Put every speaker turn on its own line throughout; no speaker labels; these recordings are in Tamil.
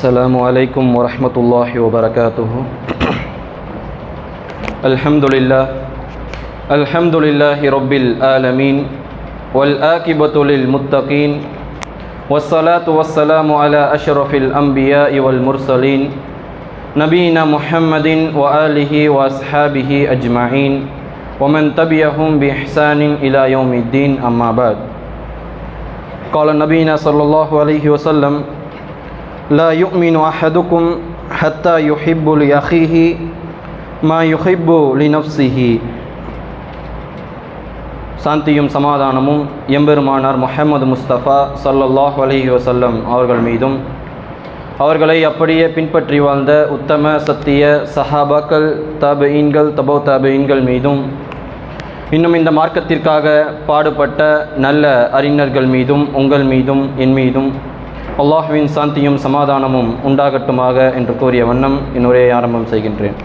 السلام عليكم ورحمة الله وبركاته. الحمد لله رب العالمين والآكبة للمتقين والصلاة والسلام على أشرف الأنبياء والمرسلين نبينا محمد وآله وأصحابه أجمعين ومن تبعهم بإحسان إلى يوم الدين أما بعد. قال نبينا صلى الله عليه وسلم: لا يؤمن أحدكم حتى يحب لأخيه ما يحب لنفسه. சாந்தியும் சமாதானமும் எம்பெருமானார் முஹம்மது முஸ்தபா ஸல்லல்லாஹு அலைஹி வஸல்லம் அவர்கள் மீதும், அவர்களை அப்படியே பின்பற்றி வாழ்ந்த உத்தம சத்திய சஹாபாக்கள், தாபீன்கள், தபோ தாபீன்கள் மீதும், இன்னும் இந்த மார்க்கத்திற்காக பாடுபட்ட நல்ல அறிஞர்கள் மீதும், உங்கள் மீதும், என் மீதும் அல்லாஹ்வின் சாந்தியும் சமாதானமும் உண்டாகட்டுமாக என்று கூறிய வண்ணம் என் உரையை ஆரம்பம் செய்கின்றேன்.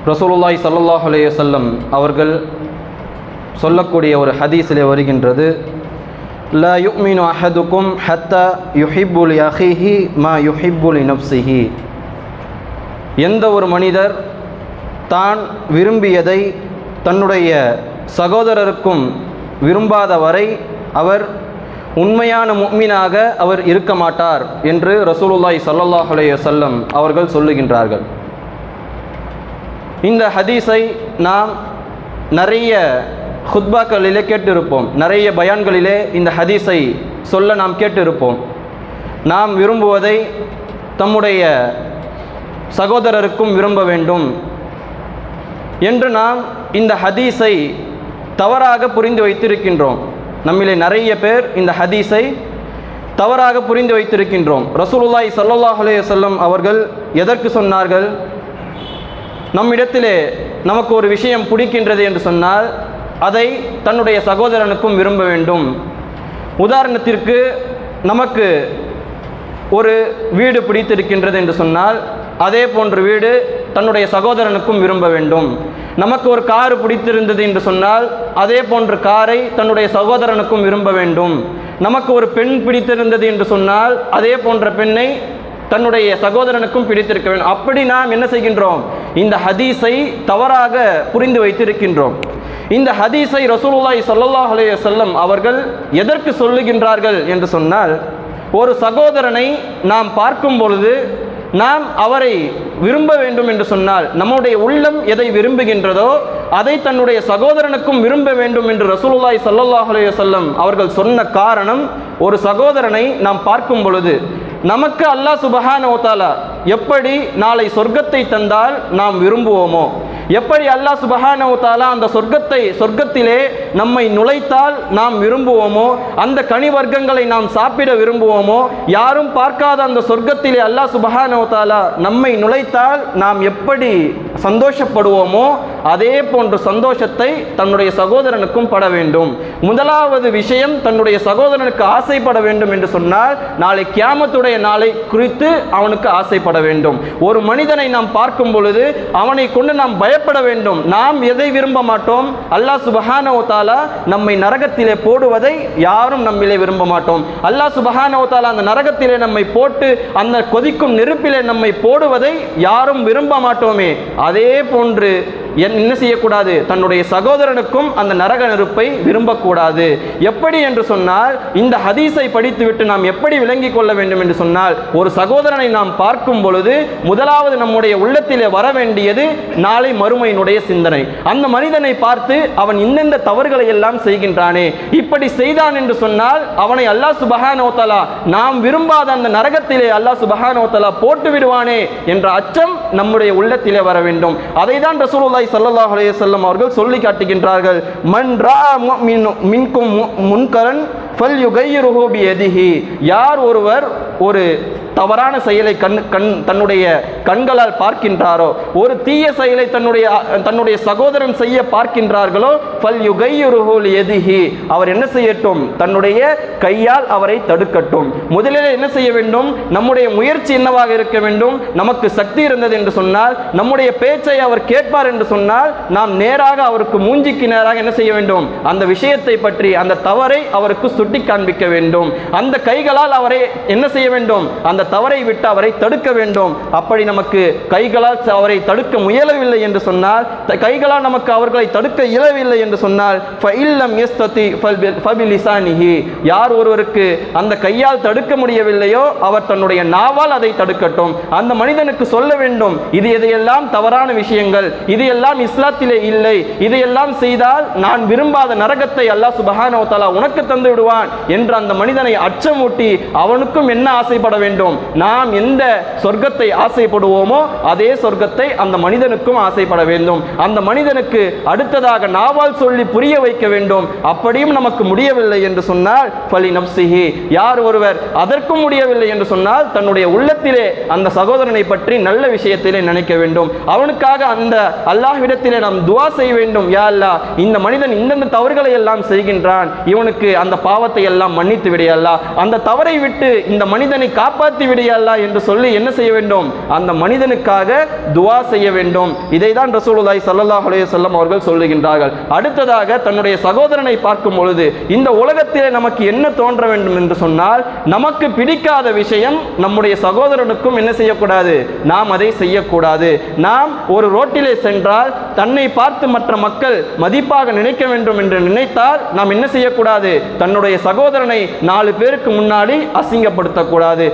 ரசூலுல்லாஹி ஸல்லல்லாஹு அலைஹி வஸல்லம் அவர்கள் சொல்லக்கூடிய ஒரு ஹதீஸிலே வருகின்றது: லா யுமினு அஹதுக்கும் ஹத்தா யுஹிப்பு லி அஹீஹி மா யுஹிப்பு லி நஃப்ஸிஹி. எந்த ஒரு மனிதர் தான் விரும்பியதை தன்னுடைய சகோதரருக்கும் விரும்பாத வரை அவர் உண்மையான முஃமினாக அவர் இருக்க மாட்டார் என்று ரசூலுல்லாஹி ஸல்லல்லாஹு அலைஹி வஸல்லம் அவர்கள் சொல்லுகின்றார்கள். இந்த ஹதீஸை நாம் நிறைய ஹுத்பாக்களிலே கேட்டிருப்போம், நிறைய பயான்களிலே இந்த ஹதீஸை சொல்ல நாம் கேட்டிருப்போம். நாம் விரும்புவதை தம்முடைய சகோதரருக்கும் விரும்ப வேண்டும் என்று நாம் இந்த ஹதீஸை தவறாக புரிந்து வைத்திருக்கின்றோம். நம்மிலே நிறைய பேர் இந்த ஹதீஸை தவறாக புரிந்து வைத்திருக்கின்றோம். ரசூலுல்லாஹி ஸல்லல்லாஹு அலைஹி வஸல்லம் அவர்கள் எதற்கு சொன்னார்கள்? நம்மிடத்திலே நமக்கு ஒரு விஷயம் பிடிக்கின்றது என்று சொன்னால் அதை தன்னுடைய சகோதரனுக்கும் விரும்ப வேண்டும். உதாரணத்திற்கு, நமக்கு ஒரு வீடு பிடித்திருக்கின்றது என்று சொன்னால் அதே போன்ற வீடு தன்னுடைய சகோதரனுக்கும் விரும்ப வேண்டும். நமக்கு ஒரு கார் பிடித்திருந்தது என்று சொன்னால் அதே போன்ற காரை தன்னுடைய சகோதரனுக்கும் விரும்ப வேண்டும். நமக்கு ஒரு பெண் பிடித்திருந்தது என்று சொன்னால் அதே போன்ற பெண்ணை தன்னுடைய சகோதரனுக்கும் பிடித்திருக்க வேண்டும். அப்படி நாம் என்ன செய்கின்றோம்? இந்த ஹதீஸை தவறாக புரிந்து வைத்திருக்கின்றோம். இந்த ஹதீஸை ரசூலுல்லாஹி ஸல்லல்லாஹு அலைஹி வஸல்லம் அவர்கள் எதற்கு சொல்லுகின்றார்கள் என்று சொன்னால், ஒரு சகோதரனை நாம் பார்க்கும் பொழுது நாம் அவரை விரும்ப வேண்டும் என்று சொன்னால், நம்முடைய உள்ளம் எதை விரும்புகின்றதோ அதை தன்னுடைய சகோதரனுக்கும் விரும்ப வேண்டும் என்று ரசூலுல்லாஹி ஸல்லல்லாஹு அலைஹி வஸல்லம் அவர்கள் சொன்ன காரணம், ஒரு சகோதரனை நாம் பார்க்கும் பொழுது நமக்கு அல்லாஹ் சுப்ஹானஹு வ தஆலா எப்படி நாளை சொர்க்கத்தை தந்தால் நாம் விரும்புவோமோ, எப்படி அல்லாஹ் சுப்ஹானஹு வ தஆலா அந்த சொர்க்கத்திலே நம்மை நுழைத்தால் நாம் விரும்புவோமோ, அந்த கனி வர்க்கங்களை நாம் சாப்பிட விரும்புவோமோ, யாரும் பார்க்காத அந்த சொர்க்கத்திலே அல்லாஹ் சுப்ஹானஹு வ தஆலா நம்மை நுழைத்தால் நாம் எப்படி சந்தோஷப்படுவோமோ, அதே போன்ற சந்தோஷத்தை தன்னுடைய சகோதரனுக்கும் பட வேண்டும். முதலாவது விஷயம், தன்னுடைய சகோதரனுக்கு ஆசைப்பட வேண்டும் என்று சொன்னால் நாளை கியாமத்துடைய நாளை குறித்து அவனுக்கு ஆசைப்பட வேண்டும். ஒரு மனிதனை நாம் பார்க்கும் பொழுது அவனை கொண்டு நாம் பயப்பட வேண்டும். நாம் எதை விரும்ப மாட்டோம்? அல்லாஹ் சுப்ஹானஹு வ தஆலா நம்மை நரகத்திலே போடுவதை யாரும் நம்மிலே விரும்ப மாட்டோம். அல்லாஹ் சுப்ஹானஹு வ தஆலா அந்த நரகத்திலே நம்மை போட்டு அந்த கொதிக்கும் நெருப்பிலே நம்மை போடுவதை யாரும் விரும்ப மாட்டோமே. அதே போன்று என்ன செய்யக்கூடாது? தன்னுடைய சகோதரனுக்கும் அந்த நரக நெருப்பை விரும்பக்கூடாது. எப்படி என்று சொன்னால், இந்த ஹதீஸை படித்துவிட்டு நாம் எப்படி விளங்கிக் கொள்ள வேண்டும் என்று சொன்னால், ஒரு சகோதரனை நாம் பார்க்கும் பொழுது முதலாவது நம்முடைய உள்ளத்திலே வர வேண்டியது நாளை மறுமையினுடைய சிந்தனை. அந்த மனிதனை பார்த்து அவன் இன்னெந்த தவறுகளை எல்லாம் செய்கின்றானே, இப்படி செய்தான் என்று சொன்னால் அவனை அல்லாஹ் சுப்ஹானஹு வ தஆலா நாம் விரும்பாத அந்த நரகத்திலே அல்லாஹ் சுப்ஹானஹு வ தஆலா போட்டு விடுவானே என்ற அச்சம் நம்முடைய உள்ளத்திலே வர வேண்டும். அதை தான் ரசூலுல்லாஹி ஸல்லல்லாஹு அலைஹி வஸல்லம் அவர்கள் சொல்லி காட்டுகின்றார்கள்: மன் ரா மின்கும் முன்கரன் ஃபல்யுகையிருஹு பியதிஹி. யார் ஒருவர் ஒரு தவறான செயலை தன்னுடைய கண்களால் பார்க்கின்றாரோ, ஒரு தீய செயலை தன்னுடைய சகோதரன் செய்ய பார்க்கின்றார்களோ, ஃபல்யுகையிருஹு பியதிஹி, அவர் என்ன செய்யட்டும்? தன்னுடைய கையால் அவரை தடுக்கட்டும். முதலில் என்ன செய்ய வேண்டும்? நம்முடைய முயற்சி என்னவாக இருக்க வேண்டும்? நமக்கு சக்தி இருந்தது என்று சொன்னால், நம்முடைய பேச்சை அவர் கேட்பார் என்று சொன்னால், நாம் நேராக அவருக்கு மூஞ்சிக்கு நேராக என்ன செய்ய வேண்டும்? அந்த விஷயத்தை பற்றி, அந்த தவறை அவருக்கு சுட்டி காண்பிக்க வேண்டும். அந்த கைகளால் அவரை என்ன செய்ய வேண்டும்? அந்த அந்த தவறை விட்டு அவரை தடுக்க வேண்டும். அப்படி நமக்கு கைகளால் அவரை தடுக்க முயலவில்லை என்று சொன்னால், கைகளால் நமக்கு அவர்களை தடுக்க இயலவில்லை என்று சொன்னால், யார் ஒருவருக்கு அந்த கையால் தடுக்க முடியவில்லையோ அவர் தன்னுடைய நாவால் அதை தடுக்கட்டும். அந்த மனிதனுக்கு சொல்ல வேண்டும், இது இதையெல்லாம் தவறான விஷயங்கள், இது எல்லாம் இஸ்லாத்திலே இல்லை, இதையெல்லாம் செய்தால் நான் விரும்பாத நரகத்தை அல்லாஹ் சுப்ஹானஹு வ தஆலா உனக்கு தந்து விடுவான் என்று அந்த மனிதனை அச்சமூட்டி அவனுக்கும் என்ன ஆசைப்பட வேண்டும், நாம் எந்த சொர்க்கத்தை ஆசைப்படுவோமோ அதே சொர்க்கத்தை அந்த மனிதனுக்கும் ஆசைப்பட வேண்டும். அந்த மனிதனுக்கு அடுத்ததாக நாவால் சொல்லி புரிய வைக்க வேண்டும். அப்படியும் நமக்கு முடியவில்லை என்று சொன்னால் ஃபலி நஃப்ஸிஹி, யார் ஒருவர் அதற்கும் முடியவில்லை என்று சொன்னால் தன்னுடைய உள்ளத்திலே அந்த சகோதரனை பற்றி நல்ல விஷயத்திலே நினைக்க வேண்டும். அவனுக்காக அந்த அல்லாஹ்விடத்திலே நாம் துஆ செய்ய வேண்டும். யா அல்லாஹ், இந்த மனிதன் இந்த தவறுகளை எல்லாம் செய்கின்றான், இவனுக்கு அந்த பாவத்தை எல்லாம் மன்னித்து விடு அல்லாஹ், அந்த தவறை விட்டு இந்த மனிதனை காப்பாற்றி விடு அல்லாஹ் என்று சொல்லி என்ன செய்ய வேண்டும், அந்த மனிதனுக்காக துஆ செய்ய வேண்டும். இதைதான் ரசூலுல்லாஹி ஸல்லல்லாஹு அலைஹி வஸல்லம் அவர்கள் சொல்லுகின்றார்கள். அடுத்ததாக தன்னுடைய சகோதரனை பார்க்கும் பொழுது இந்த உலகத்திலே நமக்கு என்ன தோன்ற வேண்டும் என்று சொன்னால், நமக்கு பிடிக்காத விஷயம் நம்முடைய சகோதரனுக்கும் என்ன செய்யக்கூடாது, நாம் அதை செய்யக்கூடாது. நாம் ஒரு ரோட்டிலே சென்றால் தன்னை பார்த்து மற்ற மக்கள் மதிப்பாக நினைக்க வேண்டும் என்று நினைத்தால் நாம் என்ன செய்யக்கூடாது, தன்னுடைய சகோதரனை 4 பேருக்கு முன்னாடி அசிங்கப்படுத்தக்கூடாது.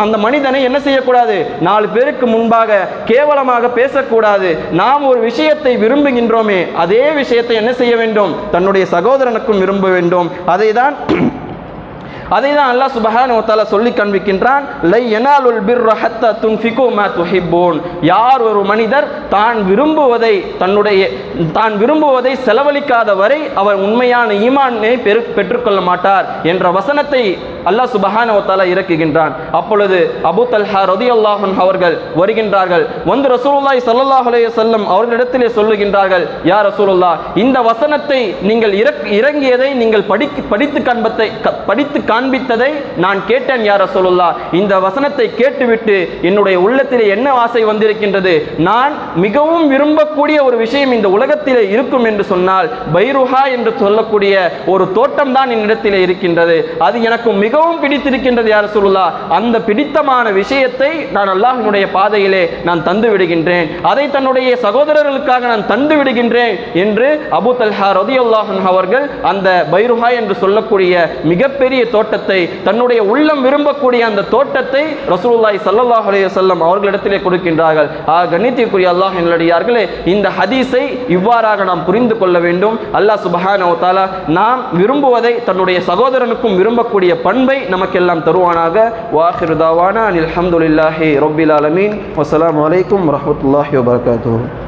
அந்த மனிதனை என்ன செய்யக்கூடாது, 4 பேருக்கு முன்பாக கேவலமாக பேசக்கூடாது. நாம் ஒரு விஷயத்தை விரும்புகின்றோமே அதே விஷயத்தை என்ன செய்ய வேண்டும், தன்னுடைய சகோதரனுக்கும் விரும்ப வேண்டும். அதை தான் அல்லாஹ் சுப்ஹானஹு வ தஆலா சொல்லி காண்பிக்கின்றான். லை யனாலுல் பிர்ர ஹத்தா துன்ஃபிகு மா துஹிப்பூன், யார் ஒரு மனிதர் தான் விரும்புவதை செலவழிக்காத வரை அவர் உண்மையான ஈமானை பெற்றுக்கொள்ள மாட்டார் என்ற வசனத்தை அல்லாஹ் சுப்ஹானஹு வ தஆலா இறக்குகின்றான். அப்பொழுது அபூ தல்ஹா ரலியல்லாஹு அன்ஹு அவர்கள் வருகின்றார்கள். வந்து ரசூலுல்லாஹி ஸல்லல்லாஹு அலைஹி வஸல்லம் அவர்களிடத்திலே சொல்லுகின்றார்கள், யா ரசூலுல்லாஹ், இந்த வசனத்தை நீங்கள் இறங்கியதை நீங்கள் படித்து காண்பித்ததை நான் கேட்டேன் யா ரசூலுல்லாஹ். இந்த வசனத்தை கேட்டுவிட்டு என்னுடைய உள்ளத்திலே என்ன ஆசை வந்திருக்கின்றது, நான் மிகவும் விரும்பக்கூடிய ஒரு விஷயம் இந்த உலகத்திலே இருக்கும் என்று சொன்னால் பைருஹா என்று சொல்லக்கூடிய ஒரு தோட்டம் தான் என்னிடத்திலே இருக்கின்றது. அது எனக்கு மிகவும் பிடித்திருக்கின்றது யா ரசூலுல்லாஹ். அந்த பிடித்தமான விஷயத்தை நான் அல்லாஹ்வினுடைய பாதையிலே நான் தந்து விடுகின்றேன், அதை தன்னுடைய சகோதரர்களுக்காக நான் தந்து விடுகின்றேன் என்று அபூ தல்ஹா ரலியல்லாஹு அன்ஹு அவர்கள் அந்த பைருஹா என்று சொல்லக்கூடிய மிகப்பெரிய தோட்டத்தை, தன்னுடைய உள்ளம் விரும்பக்கூடிய அந்த தோட்டத்தை ரசூலுல்லாஹி ஸல்லல்லாஹு அலைஹி வஸல்லம் அவர்களிடத்திலே கொடுக்கின்றார்கள். கண்ணியத்திற்குரிய அல்லாஹ்வின் நல்லடியார்களே, இந்த ஹதீஸை இவ்வாறாக நாம் புரிந்து கொள்ள வேண்டும். அல்லாஹ் சுப்ஹானஹு வ தஆலா நாம் விரும்புவதை தன்னுடைய சகோதரனுக்கும் விரும்பக்கூடிய பண்பை நமக்கெல்லாம் தருவானாக. வாஹிரு தாவானா அல்ஹம்துலில்லாஹி ரப்பில் ஆலமீன். வஸ்ஸலாமு அலைக்கும் வரஹ்மத்துல்லாஹி வபரகாத்துஹு.